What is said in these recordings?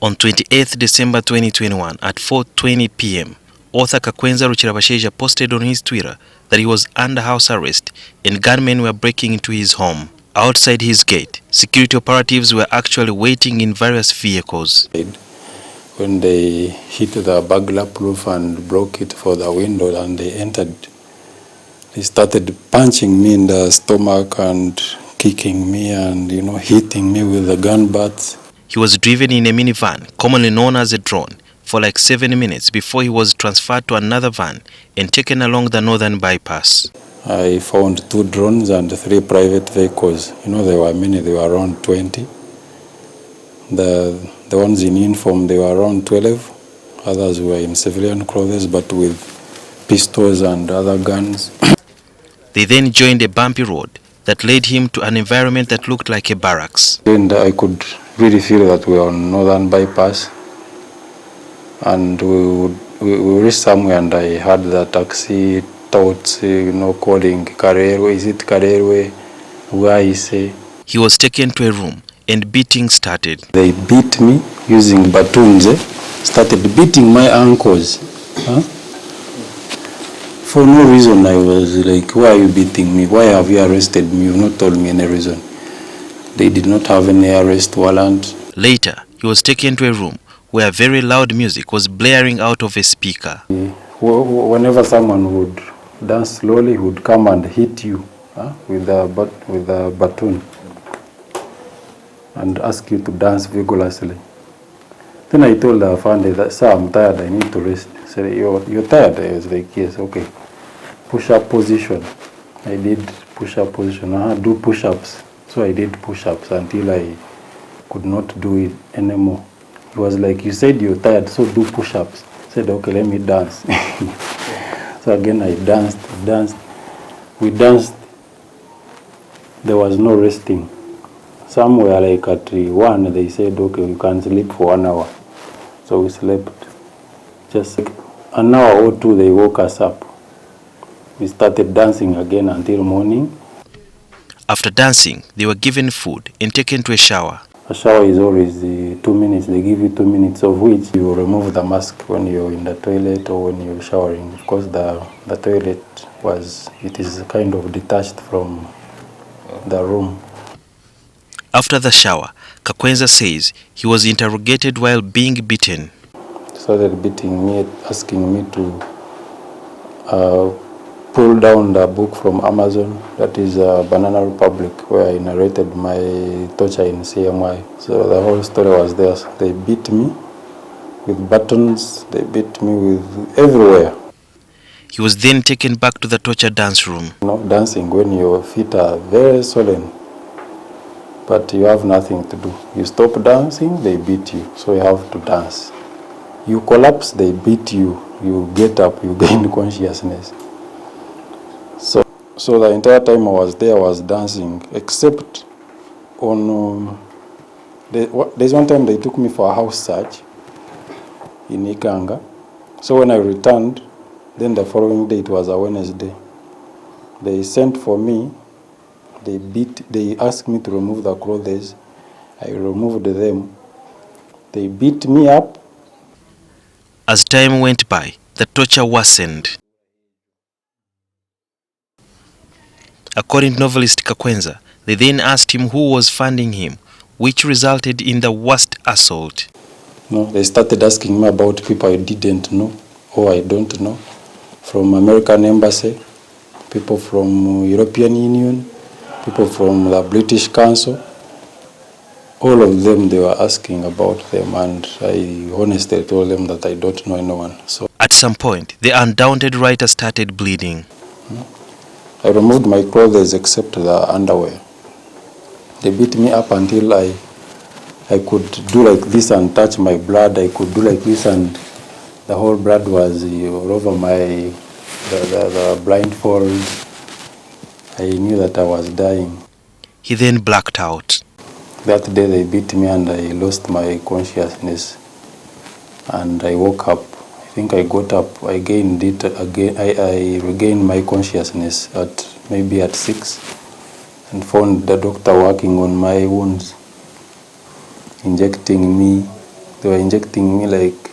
On 28th December 2021 at 4:20 p.m., author Kakwenza Rukirabashaija posted on his Twitter that he was under house arrest and gunmen were breaking into his home. Outside his gate, security operatives were actually waiting in various vehicles. When they hit the burglar proof and broke it for the window and they entered, they started punching me in the stomach and kicking me and, hitting me with the gun butts. He was driven in a minivan, commonly known as a drone, for like 7 minutes before he was transferred to another van and taken along the northern bypass. I found 2 drones and 3 private vehicles. There were many, there were around 20. The ones in uniform, they were around 12. Others were in civilian clothes, but with pistols and other guns. They then joined a bumpy road that led him to an environment that looked like a barracks. And I could really feel that we were on northern bypass. And we reached somewhere and I heard the taxi thoughts, calling Karerwe, is it Karerwe? Where is he? He was taken to a room and beating started. They beat me using batons, started beating my ankles. For no reason. I was like, why are you beating me? Why have you arrested me? You've not told me any reason. They did not have any arrest warrant. Later, he was taken to a room where very loud music was blaring out of a speaker. Whenever someone would dance slowly, he would come and hit you with a baton and ask you to dance vigorously. Then I told the family that, sir, I'm tired, I need to rest. He said, you're tired? I was like, yes, okay. Push-up position. I did push-up position. Do push-ups. So I did push-ups until I could not do it anymore. He was like, you said you're tired, so do push-ups. I said, okay, let me dance. So again, I danced. We danced. There was no resting. Somewhere like at 1, they said, okay, you can sleep for 1 hour. So we slept. Just an hour or 2, they woke us up. We started dancing again until morning. After dancing, they were given food and taken to a shower. A shower is always 2 minutes. They give you 2 minutes, of which you remove the mask when you're in the toilet or when you're showering. Of course, the toilet is kind of detached from the room. After the shower, Kakwenza says he was interrogated while being beaten. Started beating me, asking me to pull down the book from Amazon, that is Banana Republic, where I narrated my torture in CMY. So the whole story was there. They beat me with buttons, they beat me with everywhere. He was then taken back to the torture dance room. Dancing when your feet are very swollen, but you have nothing to do. You stop dancing, they beat you, so you have to dance. You collapse, they beat you. You get up, you gain consciousness. So the entire time I was there, I was dancing, except on... there's one time they took me for a house search in Ikanga. So when I returned, then the following day, it was a Wednesday, they sent for me, they asked me to remove the clothes. I removed them. They beat me up. As time went by, the torture worsened. According to novelist Kakwenza, they then asked him who was funding him, which resulted in the worst assault. They started asking me about people I didn't know or I don't know, from American Embassy, people from European Union, people from the British Council. All of them, they were asking about them, and I honestly told them that I don't know anyone. So at some point, the undaunted writer started bleeding. I removed my clothes except the underwear. They beat me up until I could do like this and touch my blood. I could do like this and the whole blood was all over the blindfold. I knew that I was dying. He then blacked out. That day they beat me and I lost my consciousness. And I woke up. I think I got up, I gained it again. I regained my consciousness maybe at 6 and found the doctor working on my wounds, injecting me. they were injecting me like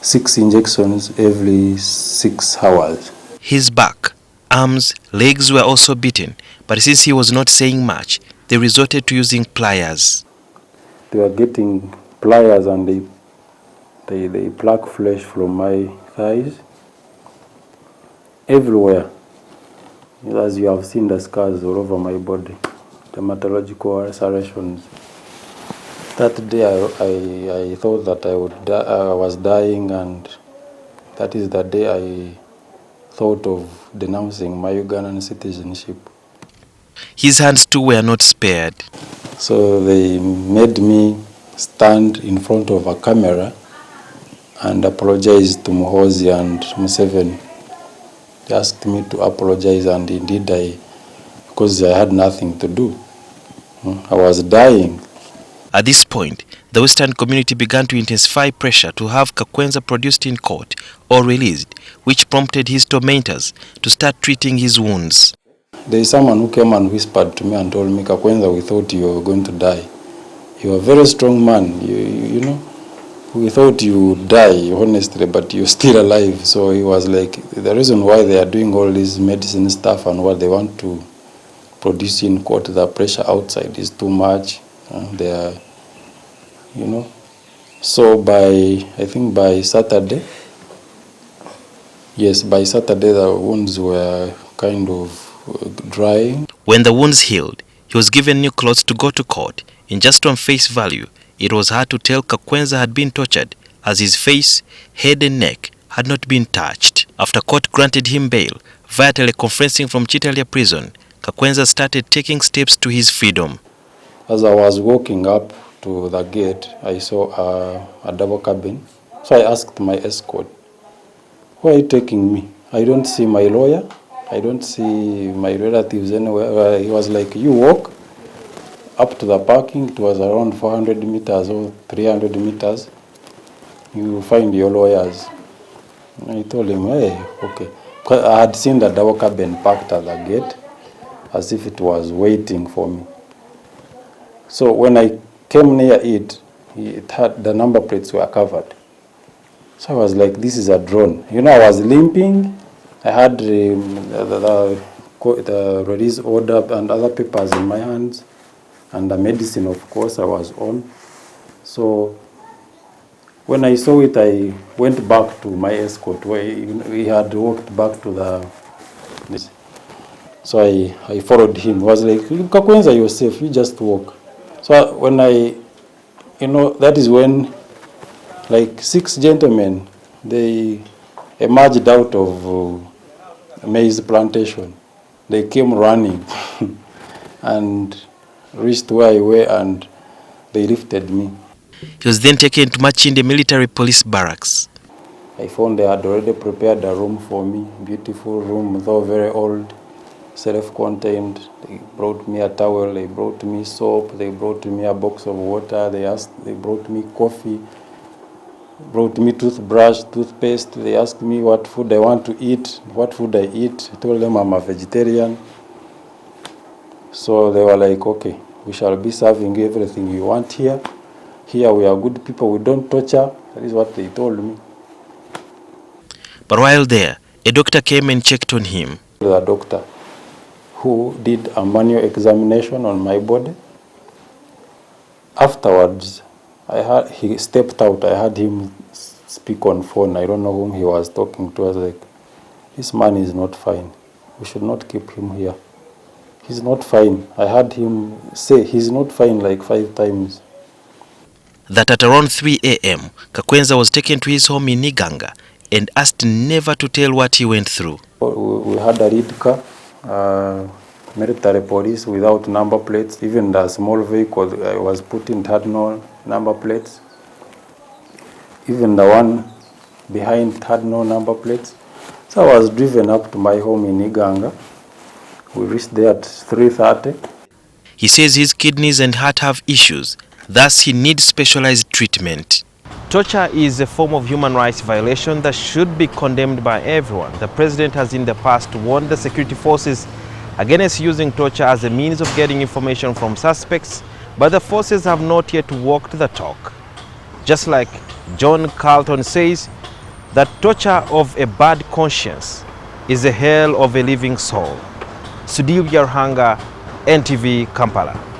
6 injections every 6 hours. His back, arms, legs were also beaten, but since he was not saying much, they resorted to using pliers. They were getting pliers and they pluck flesh from my thighs everywhere. As you have seen the scars all over my body, dermatological ulcerations. That day I thought that I was dying, and that is the day I thought of denouncing my Ugandan citizenship. His hands too were not spared. So they made me stand in front of a camera and apologize to Muhoozi and Museveni. They asked me to apologize, and indeed because I had nothing to do. I was dying. At this point, the Western community began to intensify pressure to have Kakwenza produced in court or released, which prompted his tormentors to start treating his wounds. There is someone who came and whispered to me and told me, Kakwenza, we thought you were going to die. You are a very strong man. You know, we thought you would die, honestly, but you're still alive. So he was like, the reason why they are doing all this medicine stuff and what they want to produce in court, the pressure outside is too much. They are, you know. So I think by Saturday, the wounds were kind of drying. When the wounds healed, he was given new clothes to go to court. In just on face value, it was hard to tell Kakwenza had been tortured, as his face, head and neck had not been touched. After court granted him bail, via teleconferencing from Chitalia prison, Kakwenza started taking steps to his freedom. As I was walking up to the gate, I saw a double cabin. So I asked my escort, where are you taking me? I don't see my lawyer. I don't see my relatives anywhere. He was like, you walk up to the parking. It was around 400 meters or 300 meters. You will find your lawyers. I told him, hey, okay. I had seen the double cabin parked at the gate as if it was waiting for me. So when I came near it, the number plates were covered. So I was like, this is a drone. You know, I was limping. I had the release order and other papers in my hands, and the medicine, of course, I was on. So when I saw it, I went back to my escort where he had walked back to this. So I followed him. He was like, Kakwenza, you're safe, you just walk. So when that is when like 6 gentlemen, they emerged out of maize plantation. They came running and reached where I were, and they lifted me. He was then taken to Machinde military police barracks. I found they had already prepared a room for me, beautiful room, though very old, self-contained. They brought me a towel, they brought me soap, they brought me a box of water, they brought me coffee, brought me toothbrush, toothpaste. They asked me what food I want to eat, what food I eat. I told them I'm a vegetarian. So they were like, okay, we shall be serving you everything you want here. Here we are good people, we don't torture. That is what they told me. But while there, a doctor came and checked on him. The doctor who did a manual examination on my body. Afterwards, he stepped out. I heard him speak on phone. I don't know whom he was talking to. I was like, this man is not fine. We should not keep him here. He's not fine. I heard him say he's not fine like 5 times. That at around 3 a.m., Kakwenza was taken to his home in Niganga and asked never to tell what he went through. We had a red car, military police without number plates. Even the small vehicle I was put in had no number plates. Even the one behind had no number plates. So I was driven up to my home in Niganga. We reached there at 3:30. He says his kidneys and heart have issues, thus he needs specialized treatment. Torture is a form of human rights violation that should be condemned by everyone. The president has in the past warned the security forces against using torture as a means of getting information from suspects, but the forces have not yet walked the talk. Just like John Carlton says, that torture of a bad conscience is the hell of a living soul. Sudhir Yarhanga, NTV, Kampala.